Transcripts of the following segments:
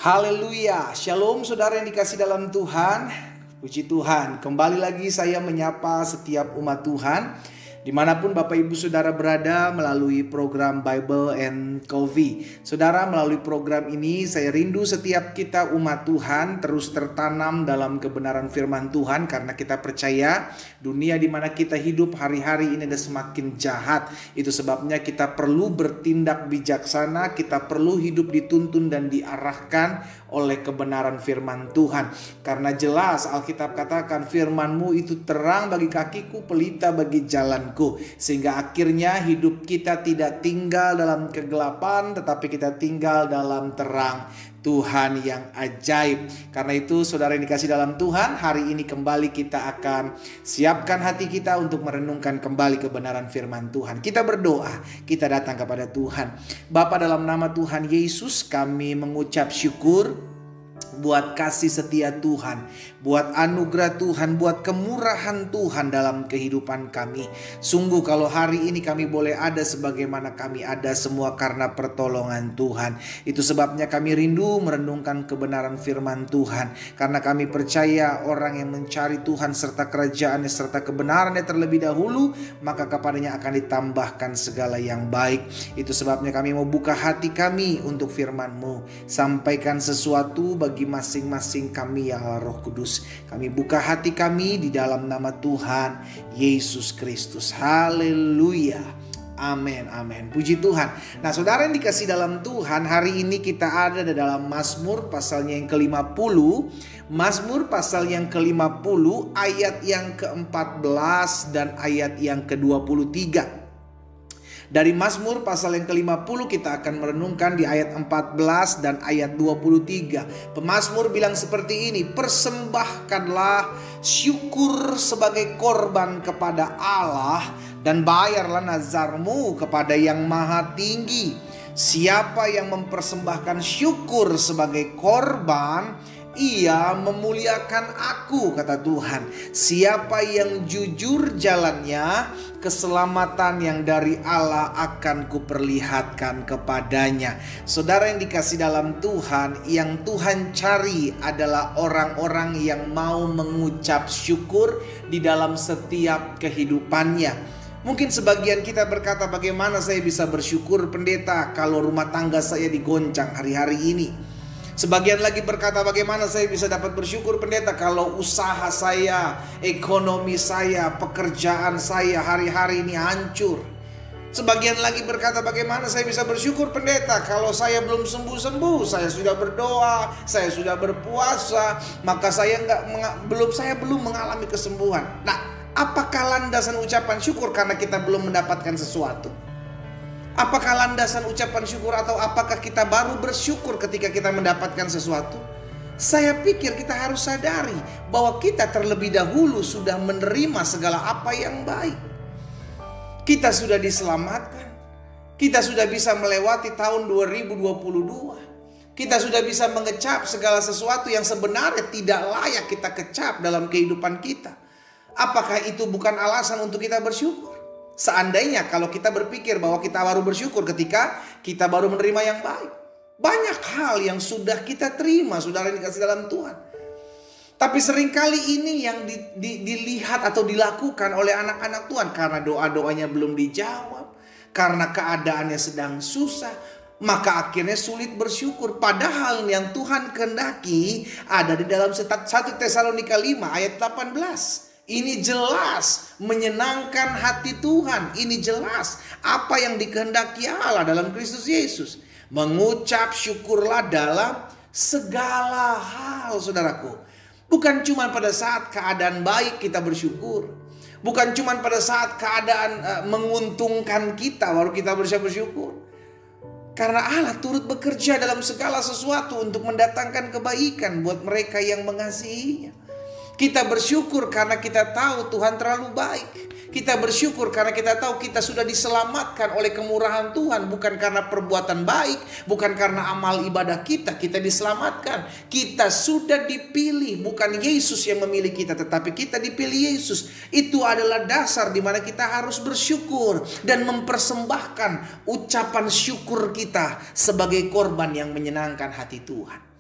Haleluya, shalom saudara yang dikasih dalam Tuhan. Puji Tuhan, kembali lagi saya menyapa setiap umat Tuhan dimanapun Bapak Ibu Saudara berada melalui program Bible and Coffee. Saudara, melalui program ini saya rindu setiap kita umat Tuhan terus tertanam dalam kebenaran firman Tuhan, karena kita percaya dunia di mana kita hidup hari-hari ini ada semakin jahat. Itu sebabnya kita perlu bertindak bijaksana, kita perlu hidup dituntun dan diarahkan oleh kebenaran firman Tuhan. Karena jelas Alkitab katakan, firman-Mu itu terang bagi kakiku, pelita bagi jalanku. Sehingga akhirnya hidup kita tidak tinggal dalam kegelapan, tetapi kita tinggal dalam terang Tuhan yang ajaib. Karena itu saudara yang dikasih dalam Tuhan, hari ini kembali kita akan siapkan hati kita untuk merenungkan kembali kebenaran firman Tuhan. Kita berdoa, kita datang kepada Tuhan. Bapa, dalam nama Tuhan Yesus kami mengucap syukur buat kasih setia Tuhan, buat anugerah Tuhan, buat kemurahan Tuhan dalam kehidupan kami. Sungguh kalau hari ini kami boleh ada sebagaimana kami ada, semua karena pertolongan Tuhan. Itu sebabnya kami rindu merenungkan kebenaran firman Tuhan, karena kami percaya orang yang mencari Tuhan serta kerajaannya serta kebenarannya terlebih dahulu, maka kepadanya akan ditambahkan segala yang baik. Itu sebabnya kami mau buka hati kami untuk firman-Mu. Sampaikan sesuatu bagi masing-masing kami ya Allah Roh Kudus. Kami buka hati kami di dalam nama Tuhan Yesus Kristus. Haleluya. Amin, amin. Puji Tuhan. Nah saudara yang dikasih dalam Tuhan, hari ini kita ada di dalam Mazmur pasalnya yang ke-50. Mazmur pasal yang ke-50 ayat yang ke-14 dan ayat yang ke-23. Dari Mazmur pasal yang ke-50 kita akan merenungkan di ayat 14 dan ayat 23. Pemazmur bilang seperti ini: persembahkanlah syukur sebagai korban kepada Allah, dan bayarlah nazarmu kepada yang maha tinggi. Siapa yang mempersembahkan syukur sebagai korban, ia memuliakan aku, kata Tuhan. Siapa yang jujur jalannya, keselamatan yang dari Allah akan kuperlihatkan kepadanya. Saudara yang dikasih dalam Tuhan, yang Tuhan cari adalah orang-orang yang mau mengucap syukur di dalam setiap kehidupannya. Mungkin sebagian kita berkata, bagaimana saya bisa bersyukur pendeta kalau rumah tangga saya digoncang hari-hari ini? Sebagian lagi berkata, bagaimana saya bisa dapat bersyukur pendeta kalau usaha saya, ekonomi saya, pekerjaan saya hari-hari ini hancur. Sebagian lagi berkata, bagaimana saya bisa bersyukur pendeta kalau saya belum sembuh-sembuh, saya sudah berdoa, saya sudah berpuasa, maka saya belum mengalami kesembuhan. Nah, apakah landasan ucapan syukur karena kita belum mendapatkan sesuatu? Apakah landasan ucapan syukur, atau apakah kita baru bersyukur ketika kita mendapatkan sesuatu? Saya pikir kita harus sadari bahwa kita terlebih dahulu sudah menerima segala apa yang baik. Kita sudah diselamatkan. Kita sudah bisa melewati tahun 2022. Kita sudah bisa mengecap segala sesuatu yang sebenarnya tidak layak kita kecap dalam kehidupan kita. Apakah itu bukan alasan untuk kita bersyukur? Seandainya kalau kita berpikir bahwa kita baru bersyukur ketika kita baru menerima yang baik. Banyak hal yang sudah kita terima, saudara yang dikasih dalam Tuhan. Tapi seringkali ini yang dilihat atau dilakukan oleh anak-anak Tuhan, karena doa-doanya belum dijawab, karena keadaannya sedang susah, maka akhirnya sulit bersyukur. Padahal yang Tuhan kehendaki ada di dalam 1 Tesalonika 5 ayat 18. Ini jelas menyenangkan hati Tuhan. Ini jelas apa yang dikehendaki Allah dalam Kristus Yesus. Mengucap syukurlah dalam segala hal, saudaraku. Bukan cuma pada saat keadaan baik kita bersyukur. Bukan cuma pada saat keadaan menguntungkan kita baru kita bisa bersyukur. Karena Allah turut bekerja dalam segala sesuatu untuk mendatangkan kebaikan buat mereka yang mengasihinya. Kita bersyukur karena kita tahu Tuhan terlalu baik. Kita bersyukur karena kita tahu kita sudah diselamatkan oleh kemurahan Tuhan. Bukan karena perbuatan baik, bukan karena amal ibadah kita diselamatkan. Kita sudah dipilih, bukan Yesus yang memilih kita, tetapi kita dipilih Yesus. Itu adalah dasar di mana kita harus bersyukur dan mempersembahkan ucapan syukur kita sebagai korban yang menyenangkan hati Tuhan.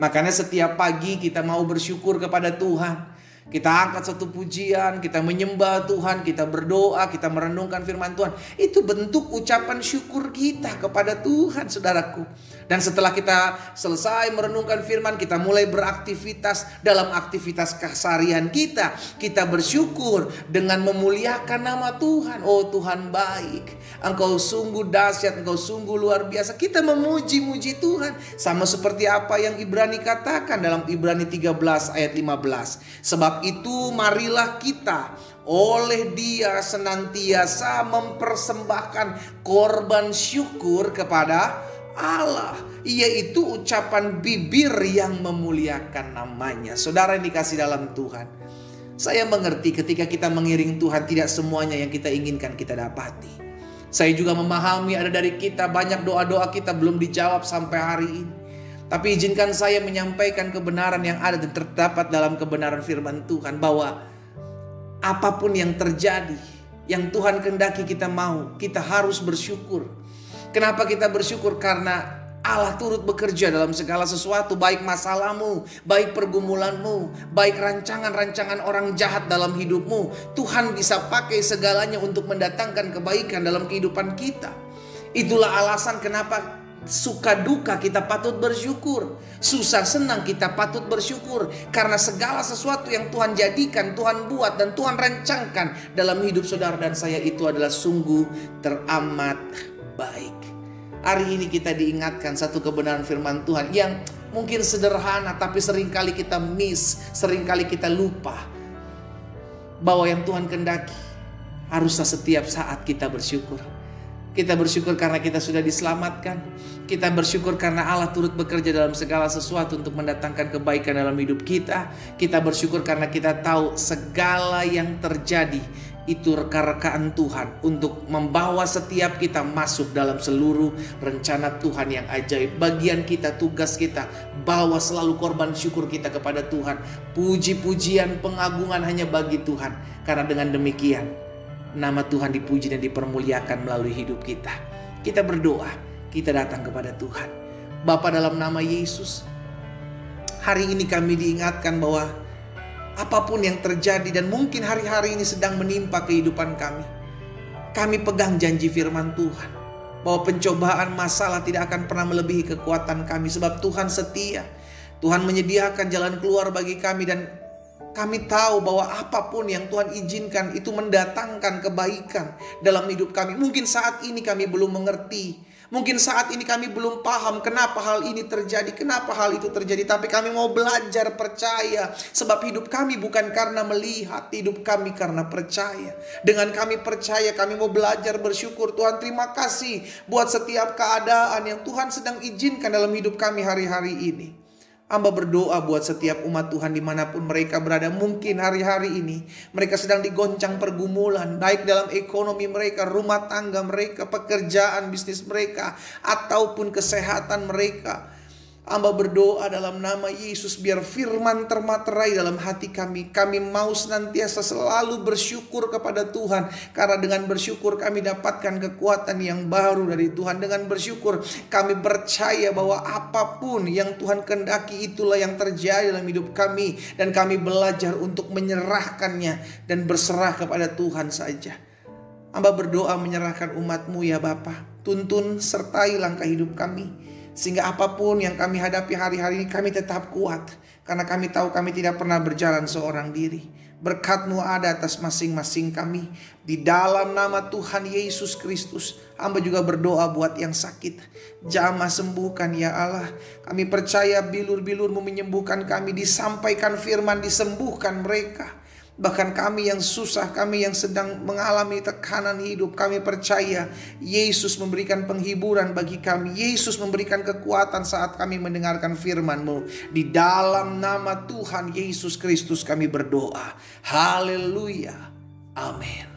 Makanya setiap pagi kita mau bersyukur kepada Tuhan. Kita angkat satu pujian, kita menyembah Tuhan, kita berdoa, kita merenungkan firman Tuhan. Itu bentuk ucapan syukur kita kepada Tuhan, saudaraku. Dan setelah kita selesai merenungkan firman, kita mulai beraktivitas. Dalam aktivitas keseharian kita, kita bersyukur dengan memuliakan nama Tuhan. Oh Tuhan baik, Engkau sungguh dahsyat, Engkau sungguh luar biasa. Kita memuji-muji Tuhan. Sama seperti apa yang Ibrani katakan dalam Ibrani 13 ayat 15. Sebab itu marilah kita oleh Dia senantiasa mempersembahkan korban syukur kepada Allah, yaitu ucapan bibir yang memuliakan namanya. Saudara yang dikasih dalam Tuhan, saya mengerti ketika kita mengiring Tuhan, tidak semuanya yang kita inginkan kita dapati. Saya juga memahami ada dari kita banyak doa-doa kita belum dijawab sampai hari ini. Tapi izinkan saya menyampaikan kebenaran yang ada dan terdapat dalam kebenaran firman Tuhan, bahwa apapun yang terjadi, yang Tuhan kehendaki kita mau, kita harus bersyukur. Kenapa kita bersyukur? Karena Allah turut bekerja dalam segala sesuatu, baik masalahmu, baik pergumulanmu, baik rancangan-rancangan orang jahat dalam hidupmu. Tuhan bisa pakai segalanya untuk mendatangkan kebaikan dalam kehidupan kita. Itulah alasan kenapa suka duka kita patut bersyukur, susah senang kita patut bersyukur. Karena segala sesuatu yang Tuhan jadikan, Tuhan buat dan Tuhan rancangkan dalam hidup saudara dan saya itu adalah sungguh teramat baik. Hari ini kita diingatkan satu kebenaran firman Tuhan yang mungkin sederhana, tapi seringkali kita miss, seringkali kita lupa, bahwa yang Tuhan kehendaki haruslah setiap saat kita bersyukur. Kita bersyukur karena kita sudah diselamatkan. Kita bersyukur karena Allah turut bekerja dalam segala sesuatu untuk mendatangkan kebaikan dalam hidup kita. Kita bersyukur karena kita tahu segala yang terjadi itu reka-rekaan Tuhan untuk membawa setiap kita masuk dalam seluruh rencana Tuhan yang ajaib. Bagian kita, tugas kita, bawa selalu korban syukur kita kepada Tuhan. Puji-pujian, pengagungan hanya bagi Tuhan. Karena dengan demikian nama Tuhan dipuji dan dipermuliakan melalui hidup kita. Kita berdoa, kita datang kepada Tuhan. Bapa, dalam nama Yesus, hari ini kami diingatkan bahwa apapun yang terjadi dan mungkin hari-hari ini sedang menimpa kehidupan kami pegang janji firman Tuhan, bahwa pencobaan masalah tidak akan pernah melebihi kekuatan kami. Sebab Tuhan setia, Tuhan menyediakan jalan keluar bagi kami. Dan kami tahu bahwa apapun yang Tuhan izinkan itu mendatangkan kebaikan dalam hidup kami. Mungkin saat ini kami belum mengerti, mungkin saat ini kami belum paham kenapa hal ini terjadi, kenapa hal itu terjadi. Tapi kami mau belajar percaya. Sebab hidup kami bukan karena melihat, hidup kami karena percaya. Dengan kami percaya, kami mau belajar bersyukur. Tuhan, terima kasih buat setiap keadaan yang Tuhan sedang izinkan dalam hidup kami hari-hari ini. Hamba berdoa buat setiap umat Tuhan dimanapun mereka berada. Mungkin hari-hari ini mereka sedang digoncang pergumulan, baik dalam ekonomi mereka, rumah tangga mereka, pekerjaan bisnis mereka, ataupun kesehatan mereka. Hamba berdoa dalam nama Yesus, biar firman termaterai dalam hati kami. Kami mau senantiasa selalu bersyukur kepada Tuhan. Karena dengan bersyukur kami dapatkan kekuatan yang baru dari Tuhan. Dengan bersyukur kami percaya bahwa apapun yang Tuhan kehendaki itulah yang terjadi dalam hidup kami. Dan kami belajar untuk menyerahkannya dan berserah kepada Tuhan saja. Hamba berdoa menyerahkan umat-Mu ya Bapa. Tuntun sertai langkah hidup kami, sehingga apapun yang kami hadapi hari-hari ini kami tetap kuat. Karena kami tahu kami tidak pernah berjalan seorang diri. Berkat-Mu ada atas masing-masing kami. Di dalam nama Tuhan Yesus Kristus, hamba juga berdoa buat yang sakit. Jamah sembuhkan ya Allah. Kami percaya bilur-bilur-Mu menyembuhkan kami. Disampaikan firman, disembuhkan mereka. Bahkan kami yang susah, kami yang sedang mengalami tekanan hidup, kami percaya Yesus memberikan penghiburan bagi kami. Yesus memberikan kekuatan saat kami mendengarkan firman-Mu. Di dalam nama Tuhan Yesus Kristus kami berdoa. Haleluya. Amin.